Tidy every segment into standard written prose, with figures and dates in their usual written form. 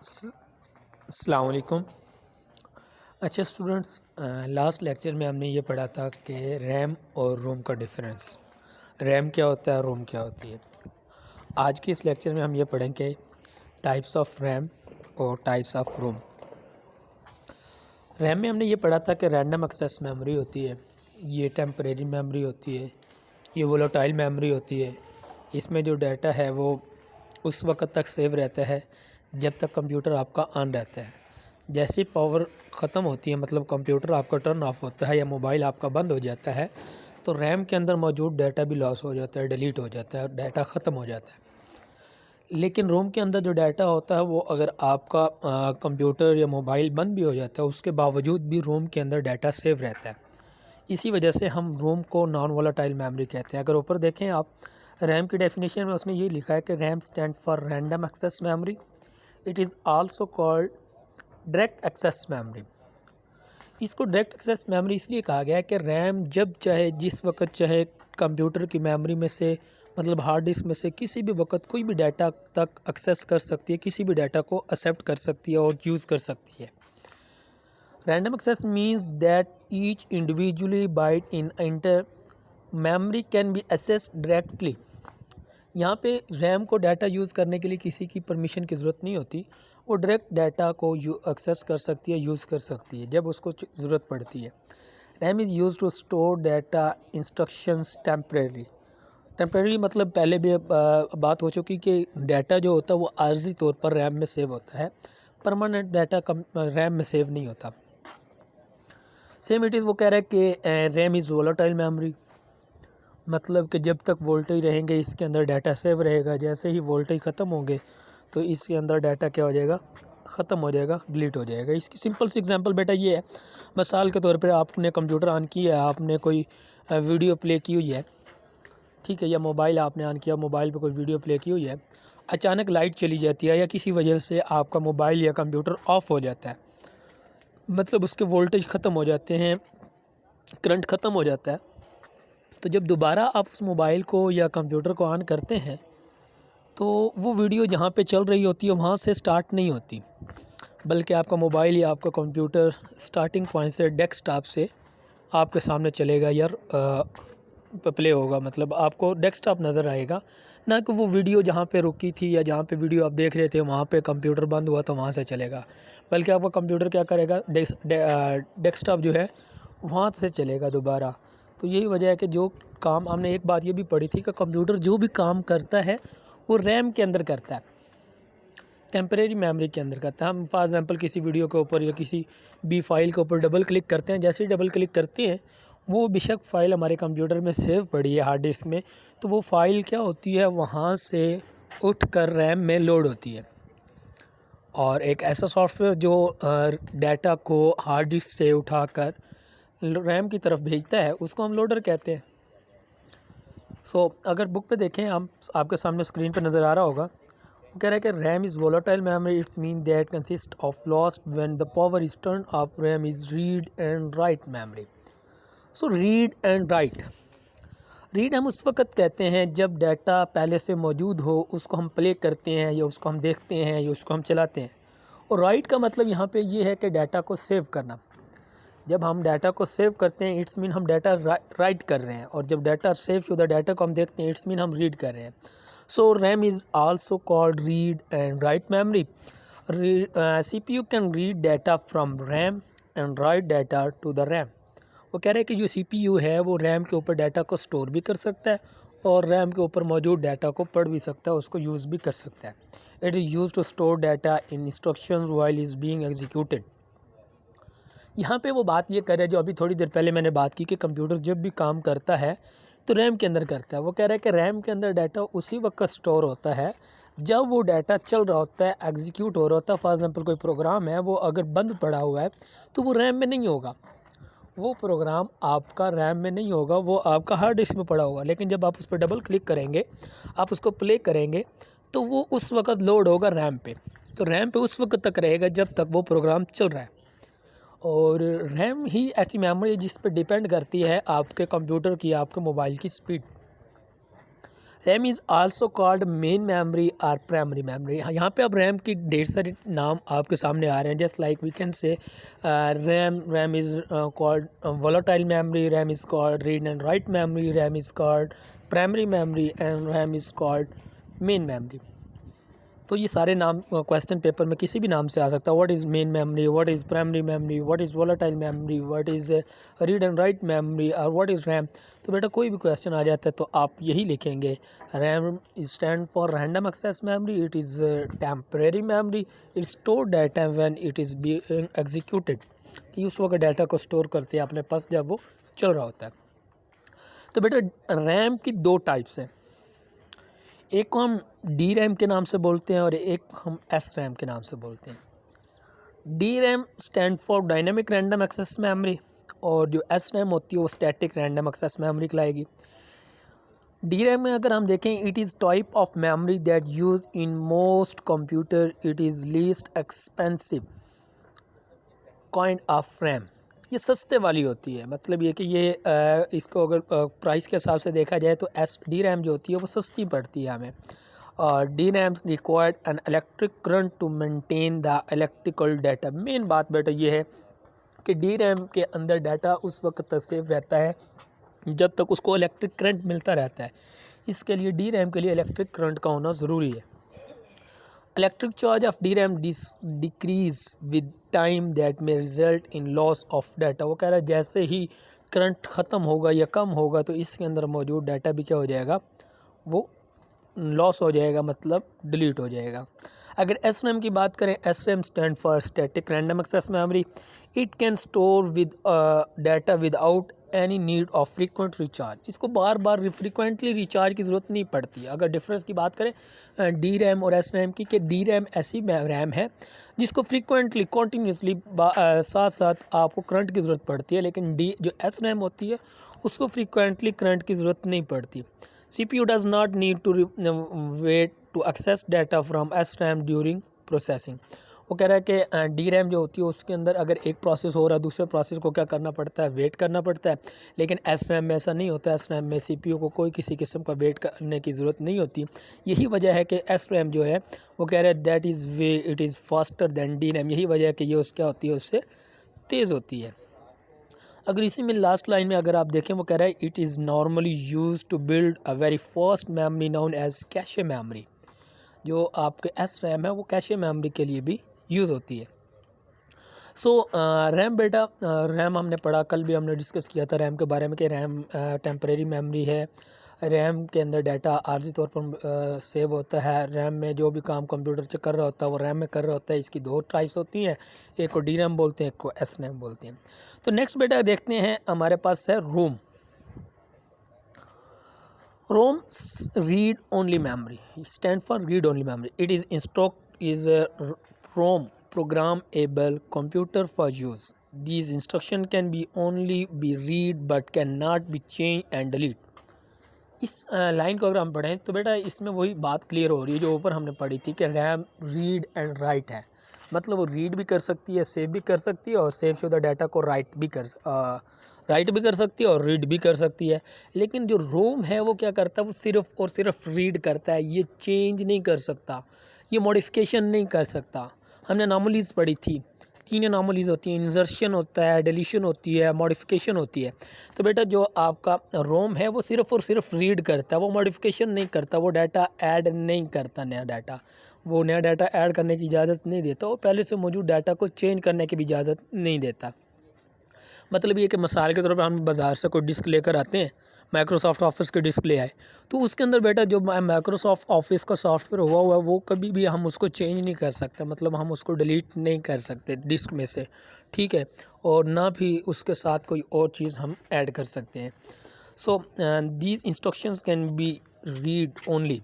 अस्सलाम वालेकुम। अच्छा स्टूडेंट्स, लास्ट लेक्चर में हमने ये पढ़ा था कि रैम और रोम का डिफरेंस, रैम क्या होता है, रोम क्या होती है। आज के इस लेक्चर में हम ये पढ़ेंगे टाइप्स ऑफ रैम और टाइप्स ऑफ रोम। रैम में हमने ये पढ़ा था कि रैंडम एक्सेस मेमोरी होती है, ये टेम्परेरी मेमोरी होती है, ये वोलेटाइल मेमोरी होती है। इसमें जो डाटा है वो उस वक्त तक सेव रहता है जब तक कंप्यूटर आपका ऑन रहता है। जैसे पावर ख़त्म होती है, मतलब कंप्यूटर आपका टर्न ऑफ होता है या मोबाइल आपका बंद हो जाता है, तो रैम के अंदर मौजूद डाटा भी लॉस हो जाता है, डिलीट हो जाता है, डाटा ख़त्म हो जाता है। लेकिन रोम के अंदर जो डाटा होता है वो अगर आपका कंप्यूटर या मोबाइल बंद भी हो जाता है, उसके बावजूद भी रोम के अंदर डाटा सेव रहता है। इसी वजह से हम रोम को नॉन वोलेटाइल मेमोरी कहते हैं। अगर ऊपर देखें आप, रैम की डेफिनेशन में उसने ये लिखा है कि RAM stand for random access memory. It is also called direct access memory. इसको डायरेक्ट एक्सेस मेमोरी इसलिए कहा गया है कि रैम जब चाहे जिस वक्त चाहे कंप्यूटर की मेमोरी में से, मतलब हार्ड डिस्क में से किसी भी वक्त कोई भी डाटा तक एक्सेस कर सकती है, किसी भी डाटा को एक्सेप्ट कर सकती है और यूज़ कर सकती है। Random access means that each individually byte in inter memory can be access directly. यहाँ पे रैम को डाटा यूज़ करने के लिए किसी की परमिशन की ज़रूरत नहीं होती, वो डायरेक्ट डाटा को एक्सेस कर सकती है, यूज़ कर सकती है जब उसको ज़रूरत पड़ती है। RAM is use to store data instructions temporary. Temporary मतलब पहले भी बात हो चुकी कि डाटा जो होता है वो आर्जी तौर पर रैम में सेव होता है, परमानेंट डाटा रैम में सेव नहीं होता। सेम इट इज़ वो कह रहा है कि रैम इज़ वोलेटाइल मेमोरी, मतलब कि जब तक वोल्टेज रहेंगे इसके अंदर डाटा सेव रहेगा, जैसे ही वोल्टेज ख़त्म होंगे तो इसके अंदर डाटा क्या हो जाएगा, ख़त्म हो जाएगा, डिलीट हो जाएगा। इसकी सिंपल सी एग्जांपल बेटा ये है, मिसाल के तौर पर आपने कंप्यूटर ऑन किया है, आपने कोई वीडियो प्ले की हुई है, ठीक है, या मोबाइल आपने ऑन किया, मोबाइल पे कोई वीडियो प्ले की हुई है, अचानक लाइट चली जाती है या किसी वजह से आपका मोबाइल या कंप्यूटर ऑफ हो जाता है, मतलब उसके वोल्टेज ख़त्म हो जाते हैं, करंट ख़त्म हो जाता है, तो जब दोबारा आप उस मोबाइल को या कंप्यूटर को ऑन करते हैं तो वो वीडियो जहाँ पे चल रही होती है वहाँ से स्टार्ट नहीं होती, बल्कि आपका मोबाइल या आपका कंप्यूटर स्टार्टिंग पॉइंट से, डेस्कटॉप से आपके सामने चलेगा या प्ले होगा, मतलब आपको डेस्कटॉप नज़र आएगा, ना कि वो वीडियो जहाँ पे रुकी थी या जहाँ पे वीडियो आप देख रहे थे वहाँ पे कंप्यूटर बंद हुआ तो वहाँ से चलेगा, बल्कि आपका कंप्यूटर क्या करेगा, डेस्कटॉप जो है वहाँ से चलेगा दोबारा। तो यही वजह है कि जो काम हमने, एक बात ये भी पढ़ी थी कि कंप्यूटर जो भी काम करता है वो रैम के अंदर करता है, टेम्परेरी मेमोरी के अंदर करता है। हम फॉर एग्जांपल किसी वीडियो के ऊपर या किसी भी फाइल के ऊपर डबल क्लिक करते हैं, जैसे ही डबल क्लिक करते हैं वो बेशक फ़ाइल हमारे कंप्यूटर में सेव पड़ी है हार्ड डिस्क में, तो वो फ़ाइल क्या होती है, वहाँ से उठ कर रैम में लोड होती है। और एक ऐसा सॉफ्टवेयर जो डाटा को हार्ड डिस्क से उठाकर रैम की तरफ भेजता है उसको हम लोडर कहते हैं। अगर बुक पे देखें, हम आपके सामने स्क्रीन पे नज़र आ रहा होगा, वो कह रहा है कि RAM is volatile memory, it's mean that consist of lost when the power is turn off. RAM is read and write memory. So read and right, read हम उस वक्त कहते हैं जब डाटा पहले से मौजूद हो, उसको हम प्ले करते हैं या उसको हम देखते हैं या उसको हम चलाते हैं। और राइट का मतलब यहाँ पे ये है कि डाटा को सेव करना। जब हम डाटा को सेव करते हैं इट्स मीन हम डाटा राइट कर रहे हैं, और जब डाटा सेव शुदा डाटा को हम देखते हैं इट्स मीन हम रीड कर रहे हैं। So RAM is also called read and write memory. CPU can read data from RAM and write data to the RAM. वो कह रहे हैं कि जो CPU है वो रैम के ऊपर डाटा को स्टोर भी कर सकता है और रैम के ऊपर मौजूद डाटा को पढ़ भी सकता है, उसको यूज़ भी कर सकता है। It is use to store data in instructions while is being executed. यहाँ पे वो बात ये कर रहे हैं जो अभी थोड़ी देर पहले मैंने बात की कि कंप्यूटर जब भी काम करता है तो रैम के अंदर करता है। वो कह रहा है कि रैम के अंदर डाटा उसी वक्त स्टोर होता है जब वो डाटा चल रहा होता है, एग्जीक्यूट हो रहा होता है। फॉर एग्जांपल कोई प्रोग्राम है वो अगर बंद पड़ा हुआ है तो वो रैम में नहीं होगा, वो प्रोग्राम आपका रैम में नहीं होगा, वो आपका हार्ड डिस्क में पड़ा होगा। लेकिन जब आप उस पर डबल क्लिक करेंगे, आप उसको प्ले करेंगे तो वो उस वक्त लोड होगा रैम पे, तो रैम पे उस वक्त तक रहेगा जब तक वो प्रोग्राम चल रहा है। और रैम ही ऐसी मेमोरी है जिस पर डिपेंड करती है आपके कंप्यूटर की, आपके मोबाइल की speed. RAM is also called main memory और प्राइमरी मेमोरी। यहाँ पे अब रैम की ढेर सारे नाम आपके सामने आ रहे हैं, just like we can say RAM is called volatile memory, RAM is called read and write memory, RAM is called primary memory and RAM is called main memory. तो ये सारे नाम क्वेश्चन पेपर में किसी भी नाम से आ सकता है। What is main memory, what is primary memory, what is volatile memory, what is read and write memory और व्हाट इज़ रैम। तो बेटा कोई भी क्वेश्चन आ जाता है तो आप यही लिखेंगे, RAM is stand for random access memory, it is temporary memory, it store data when it is being executed, कि उस वक्त डाटा को स्टोर करते हैं अपने पास जब वो चल रहा होता है। तो बेटा रैम की दो टाइप्स हैं, एक को हम डी रैम के नाम से बोलते हैं और एक हम एस रैम के नाम से बोलते हैं। D RAM stand for dynamic random access memory और जो एस रैम होती है वो स्टैटिक रैंडम एक्सेस मेमोरी कहलाएगी। डी रैम में अगर हम देखें, it is type of memory that use in most computer, it is least expensive kind of RAM. ये सस्ते वाली होती है, मतलब ये कि ये इसको अगर प्राइस के हिसाब से देखा जाए तो एस डी रैम जो होती है वो सस्ती पड़ती है हमें। और D RAMs required an electric current to maintain the electrical data. Main बात बेटा ये है कि डी रैम के अंदर डाटा उस वक्त तक सेव रहता है जब तक उसको इलेक्ट्रिक करंट मिलता रहता है। इसके लिए डी रैम के लिए इलेक्ट्रिक करंट का होना ज़रूरी है। Electric charge of D RAM decrease with time that may result in loss of data. वो कह रहा है जैसे ही करंट ख़त्म होगा या कम होगा तो इसके अंदर मौजूद डाटा भी क्या हो जाएगा, वो लॉस हो जाएगा, मतलब डिलीट हो जाएगा। अगर एस रैम की बात करें, S RAM stand for static random access memory, it can store with data without any need of frequent recharge. इसको बार बार फ्रीक्वेंटली रिचार्ज की ज़रूरत नहीं पड़ती है। अगर डिफरेंस की बात करें डी रैम और एस रैम की, कि डी रैम ऐसी रैम है जिसको फ्रीक्वेंटली कॉन्टीन्यूसली साथ साथ आपको करंट की ज़रूरत पड़ती है, लेकिन डी जो एस रैम होती है उसको फ्रीक्वेंटली करंट की ज़रूरत नहीं पड़ती। CPU does not need to wait to access data from SRAM during processing। वो कह रहा है कि डी रैम जो होती है उसके अंदर अगर एक प्रोसेस हो रहा है दूसरे प्रोसेस को क्या करना पड़ता है, वेट करना पड़ता है, लेकिन एस रैम में ऐसा नहीं होता। एस रैम में CPU को कोई किसी किस्म का वेट करने की ज़रूरत नहीं होती। यही वजह है कि एस रैम जो है वो कह रहा है that is way it is faster than D RAM. यही वजह है कि ये क्या होती है, उससे तेज़ होती है। अगर इसी में लास्ट लाइन में अगर आप देखें, वो कह रहा है it is normally use to build a very fast memory known as cache memory. जो आपके एस रैम है वो कैशे मेमोरी के लिए भी यूज़ होती है। सो रैम बेटा, रैम हमने पढ़ा, कल भी हमने डिस्कस किया था रैम के बारे में कि रैम टेम्परेरी मेमोरी है। रैम के अंदर डाटा आर्जी तौर पर सेव होता है। रैम में जो भी काम कंप्यूटर से कर रहा होता है वो रैम में कर रहा होता है। इसकी दो टाइप्स होती हैं, एक को डी रैम बोलते हैं, एक को एस रैम बोलते हैं। तो नेक्स्ट बेटा देखते हैं, हमारे पास है ROM. ROM read only memory, stand for read only memory. It is instruct is ROM programmable computer for use. These instruction can be only be read but cannot be changed and delete। इस line को अगर हम पढ़ें तो बेटा इसमें वही बात क्लियर हो रही है जो ऊपर हमने पढ़ी थी कि रैम रीड एंड राइट है, मतलब वो रीड भी कर सकती है, सेव भी कर सकती है और सेव शुदा डाटा को राइट भी कर सकती है और रीड भी कर सकती है। लेकिन जो रोम है वो क्या करता है, वो सिर्फ और सिर्फ रीड करता है, ये चेंज नहीं कर सकता, ये मॉडिफिकेशन नहीं कर सकता। हमने अनोमलीज़ पढ़ी थी, 3 अनोमलीज़ होती हैं, इंसर्शन होता है, डिलीशन होती है, मॉडिफिकेशन होती है। तो बेटा जो आपका रोम है वो सिर्फ और सिर्फ रीड करता है, वो मॉडिफिकेशन नहीं करता, वो डाटा ऐड नहीं करता, नया डाटा, वो नया डाटा ऐड करने की इजाज़त नहीं देता, वो पहले से मौजूद डाटा को चेंज करने की भी इजाज़त नहीं देता। मतलब ये कि मिसाल के तौर पर हम बाज़ार से कोई डिस्क लेकर आते हैं, माइक्रोसॉफ्ट ऑफिस की डिस्क ले आए, तो उसके अंदर बेटा जो माइक्रोसॉफ्ट ऑफिस का सॉफ्टवेयर हुआ हुआ है वो कभी भी हम उसको चेंज नहीं कर सकते, मतलब हम उसको डिलीट नहीं कर सकते डिस्क में से, ठीक है, और ना भी उसके साथ कोई और चीज़ हम ऐड कर सकते हैं। So these instructions can be read only.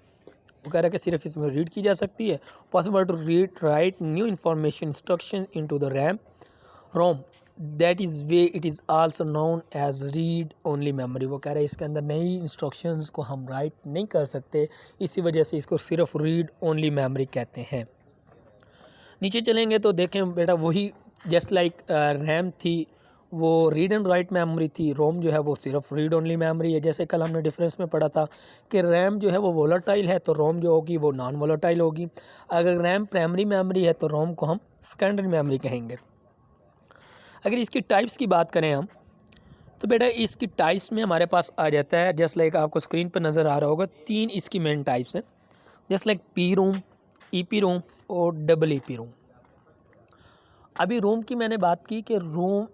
वो कह रहा है कि सिर्फ इसमें रीड की जा सकती है। Possible to read write new information instruction into the RAM ROM, that is way it is also known as read only memory. वो कह रहे हैं इसके अंदर नई इंस्ट्रक्शंस को हम राइट नहीं कर सकते, इसी वजह से इसको सिर्फ रीड ओनली मेमोरी कहते हैं। नीचे चलेंगे तो देखें बेटा वही जस्ट लाइक रैम थी वो रीड एंड राइट मेमोरी थी, रोम जो है वो सिर्फ रीड ओनली मेमोरी है। जैसे कल हमने डिफरेंस में पढ़ा था कि रैम जो है वो वोलेटाइल है तो रोम जो होगी वो नॉन वोलेटाइल होगी। अगर रैम प्राइमरी मेमोरी है तो रोम को हम सेकेंडरी मेमोरी कहेंगे। अगर इसकी टाइप्स की बात करें हम, तो बेटा इसकी टाइप्स में हमारे पास आ जाता है, जस्ट लाइक आपको स्क्रीन पर नज़र आ रहा होगा, 3 इसकी मेन टाइप्स हैं, just like PROM, EP रोम और डबल ईपी रोम। अभी रोम की मैंने बात की कि रोम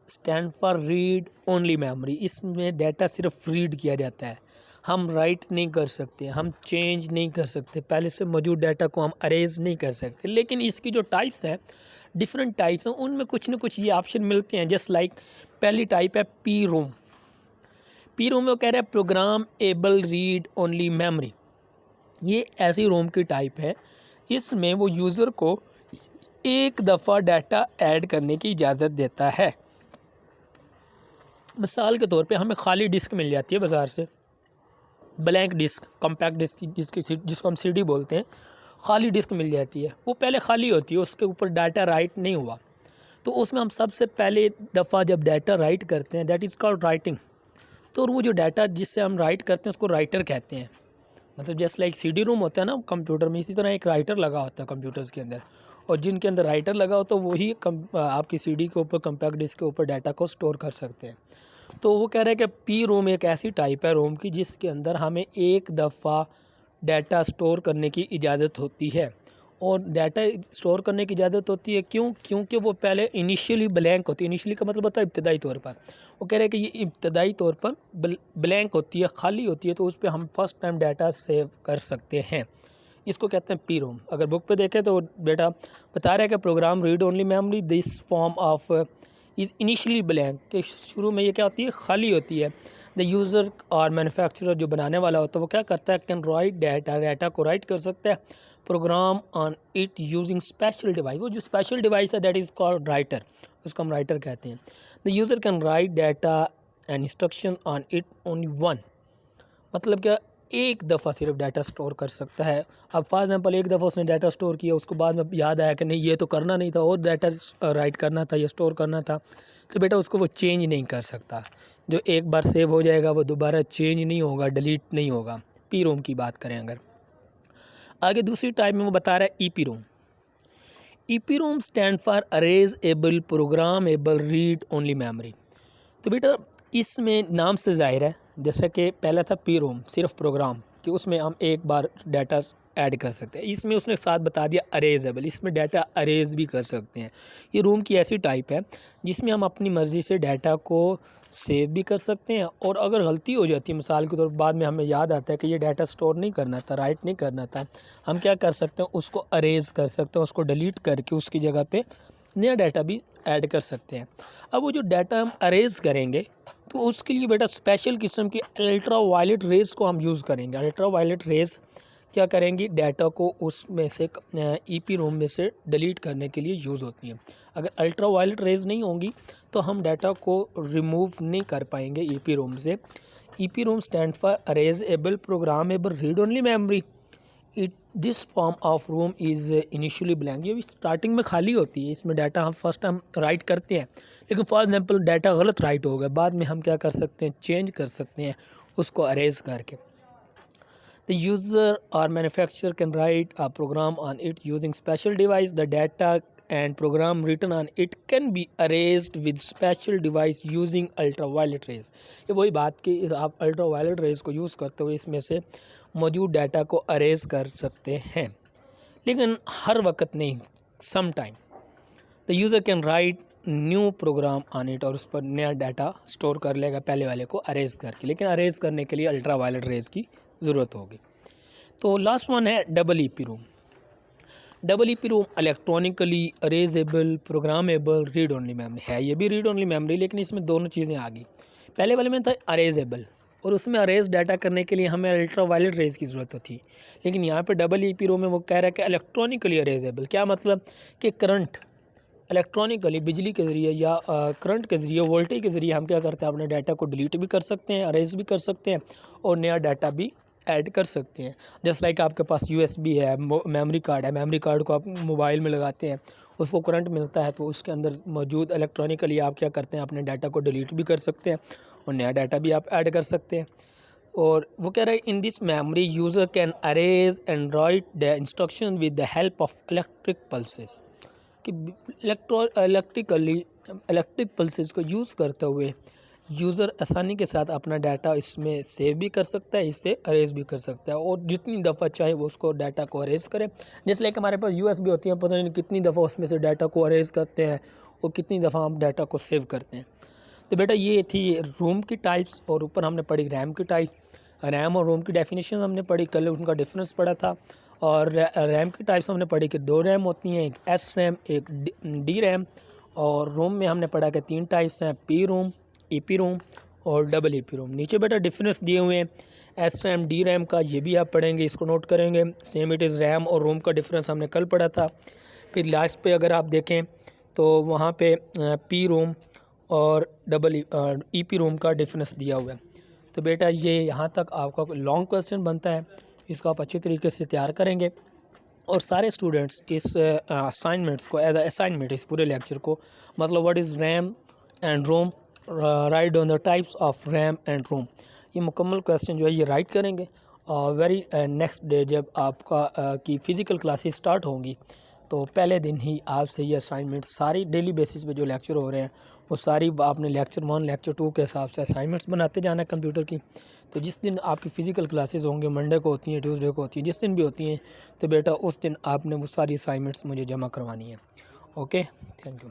stand for read only memory. इसमें डाटा सिर्फ रीड किया जाता है, हम राइट नहीं कर सकते, हम चेंज नहीं कर सकते, पहले से मौजूद डाटा को हम अरेज नहीं कर सकते। लेकिन इसकी जो टाइप्स हैं, डिफरेंट टाइप्स हैं, उनमें कुछ ना कुछ ये ऑप्शन मिलते हैं। जस्ट लाइक पहली टाइप है पी रोम। पी रोम में वो कह रहा है programmable read only memory. ये ऐसी रोम की टाइप है, इसमें वो यूज़र को एक दफ़ा डाटा ऐड करने की इजाज़त देता है। मिसाल के तौर पे हमें खाली डिस्क मिल जाती है बाज़ार से, ब्लैंक डिस्क, कॉम्पैक्ट डिस्क जिसको हम सीडी बोलते हैं, खाली डिस्क मिल जाती है। वो पहले खाली होती है, उसके ऊपर डाटा राइट नहीं हुआ, तो उसमें हम सबसे पहले दफ़ा जब डाटा राइट करते हैं, दैट इज़ कॉल्ड राइटिंग। तो वो जो डाटा जिससे हम राइट करते हैं उसको राइटर कहते हैं। मतलब जैसे लाइक सीडी रोम होता है ना कंप्यूटर में, इसी तरह एक राइटर लगा होता है कंप्यूटर्स के अंदर, और जिनके अंदर राइटर लगा हो तो वही आपकी सीडी के ऊपर, कॉम्पैक्ट डिस्क के ऊपर डाटा को स्टोर कर सकते हैं। तो वो कह रहे हैं कि पी रोम एक ऐसी टाइप है रोम की जिसके अंदर हमें एक दफ़ा डाटा स्टोर करने की इजाज़त होती है। और डाटा स्टोर करने की इजाज़त होती है क्यों? क्योंकि वो पहले इनिशियली ब्लैंक होती है। इनिशियली का मतलब होता है इब्तदाई तौर पर। वो कह रहे हैं कि ये इब्तदाई तौर पर ब्लैंक होती है, खाली होती है, तो उस पर हम फर्स्ट टाइम डाटा सेव कर सकते हैं। इसको कहते हैं पी रोम। अगर बुक पे देखें तो बेटा बता रहा है कि program read only memory this form of is initially blank, के शुरू में ये क्या होती है, खाली होती है। द यूज़र और मैन्युफैक्चरर जो बनाने वाला होता है वो क्या करता है, कैन राइट डाटा को राइट कर सकता है program on it using special device. वो जो स्पेशल डिवाइस है दैट इज़ कॉल्ड राइटर, उसको हम राइटर कहते हैं। The user can write data and instruction on it only one, मतलब क्या एक दफ़ा सिर्फ डाटा स्टोर कर सकता है। अब फॉर एग्जांपल एक दफ़ा उसने डाटा स्टोर किया, उसको बाद में याद आया कि नहीं ये तो करना नहीं था और डाटा राइट करना था या स्टोर करना था, तो बेटा उसको वो चेंज नहीं कर सकता। जो एक बार सेव हो जाएगा वो दोबारा चेंज नहीं होगा, डिलीट नहीं होगा। पी रोम की बात करें अगर आगे दूसरी टाइप में वो बता रहा है EP ROM. EP Rome stand for erasable programmable read only memory. तो बेटा इसमें नाम से ज़ाहिर है, जैसा कि पहला था पी रोम सिर्फ प्रोग्राम, कि उसमें हम एक बार डाटा ऐड कर सकते हैं। इसमें उसने साथ बता दिया अरेजेबल, इसमें डाटा अरेज भी कर सकते हैं। ये रोम की ऐसी टाइप है जिसमें हम अपनी मर्ज़ी से डाटा को सेव भी कर सकते हैं, और अगर गलती हो जाती है, मिसाल के तौर पर बाद में हमें याद आता है कि ये डाटा स्टोर नहीं करना था, राइट नहीं करना था, हम क्या कर सकते हैं, उसको अरेज कर सकते हैं, उसको डिलीट करके उसकी जगह पे नया डाटा भी ऐड कर सकते हैं। अब वो जो डाटा हम अरेज करेंगे तो उसके लिए बेटा स्पेशल किस्म की अल्ट्रा वायलेट रेज़ को हम यूज़ करेंगे। अल्ट्रा वायलेट रेज़ क्या करेंगी, डाटा को उसमें से ईपी रोम में से डिलीट करने के लिए यूज़ होती हैं। अगर अल्ट्रा वायलेट रेज़ नहीं होंगी तो हम डाटा को रिमूव नहीं कर पाएंगे ईपी रोम से। EP Rome stand for erasable programmable read only memory. It this form of ROM is initially blank. ये भी स्टार्टिंग में खाली होती है, इसमें डाटा हम फर्स्ट टाइम राइट करते हैं, लेकिन फॉर एग्जांपल डाटा गलत राइट हो गया, बाद में हम क्या कर सकते हैं, चेंज कर सकते हैं उसको अरेज करके। द यूज़र और manufacturer can write a program on it using special device. The data and program written on it can be erased with special device using ultraviolet rays। ये वही बात कि आप अल्ट्रावायलेट रेज़ को use करते हुए इसमें से मौजूद डाटा को अरेज कर सकते हैं, लेकिन हर वक्त नहीं, some time the user can write new program on it, और उस पर नया डाटा स्टोर कर लेगा पहले वाले को अरेज करके, लेकिन अरेज करने के लिए अल्ट्रावायलेट रेज़ की ज़रूरत होगी। तो लास्ट वन है double EPROM. Double EPROM electronically erasable programmable read only memory है। ये भी रीड ओनली मेमोरी, लेकिन इसमें दोनों चीज़ें आ गई। पहले वाले में था अरेजेबल, और उसमें अरेज डाटा करने के लिए हमें अल्ट्रा वायलेट रेज़ की ज़रूरत होती, लेकिन यहाँ पे डबल ईपी रोम में वो कह रहा है कि इलेक्ट्रॉनिकली अरेजेबल। क्या मतलब कि करंट इलेक्ट्रॉनिकली बिजली के ज़रिए या करंट के ज़रिए, वोल्टेज के ज़रिए हम क्या करते हैं, अपने डाटा को डिलीट भी कर सकते हैं, अरेज भी कर सकते हैं और नया डाटा भी ऐड कर सकते हैं। जस्ट लाइक आपके पास USB है, मेमोरी कार्ड है, मेमोरी कार्ड को आप मोबाइल में लगाते हैं, उसको करंट मिलता है तो उसके अंदर मौजूद इलेक्ट्रॉनिकली आप क्या करते हैं, अपने डाटा को डिलीट भी कर सकते हैं और नया डाटा भी आप ऐड कर सकते हैं। और वो कह रहा है in this memory user can arrays and right the instruction with the help of electric pulses, कि इलेक्ट्रिक पल्सेस को यूज़ करते हुए यूज़र आसानी के साथ अपना डाटा इसमें सेव भी कर सकता है, इससे अरेज भी कर सकता है और जितनी दफ़ा चाहे वो उसको डाटा को अरेज करें। जैसे लाइक हमारे पास USB होती है, पता नहीं कितनी दफ़ा उसमें से डाटा को अरेज करते हैं और कितनी दफ़ा हम डाटा को सेव करते हैं। तो बेटा ये थी रोम की टाइप्स और ऊपर हमने पढ़ी रैम की टाइप। रैम और रोम की डेफिनेशन हमने पढ़ी, कल उनका डिफरेंस पढ़ा था। और रैम की टाइप्स हमने पढ़ी कि 2 रैम होती हैं, एक एस रैम एक डी रैम। और रोम में हमने पढ़ा कि 3 टाइप्स हैं, पी रोम, EP रोम और डबल EP रोम। नीचे बेटा डिफरेंस दिए हुए हैं एस रैम डी रैम का, ये भी आप पढ़ेंगे, इसको नोट करेंगे। सेम इट इज़ रैम और रोम का डिफरेंस हमने कल पढ़ा था। फिर लास्ट पे अगर आप देखें तो वहाँ पे पी रोम और डबल EP रोम का डिफरेंस दिया हुआ है। तो बेटा ये यहाँ तक आपका लॉन्ग क्वेश्चन बनता है, इसको आप अच्छी तरीके से तैयार करेंगे और सारे स्टूडेंट्स इस असाइनमेंट्स को एज असाइनमेंट इस पूरे लेक्चर को, मतलब what is RAM and ROM, write on the types of RAM and ROM, ये मुकम्मल क्वेश्चन जो है ये राइट करेंगे। वेरी नेक्स्ट डे जब आपका की फ़िज़िकल क्लासेस स्टार्ट होंगी तो पहले दिन ही आपसे ये असाइनमेंट सारी डेली बेसिस पे जो लेक्चर हो रहे हैं वो सारी आपने लेक्चर 1 लेक्चर 2 के हिसाब से असाइनमेंट्स बनाते जाना है कंप्यूटर की। तो जिस दिन आपकी फ़िज़िकल क्लासेस होंगे, मंडे को होती हैं, ट्यूसडे को होती हैं, जिस दिन भी होती हैं, तो बेटा उस दिन आपने वो सारी असाइनमेंट्स मुझे जमा करवानी है। Okay, thank you.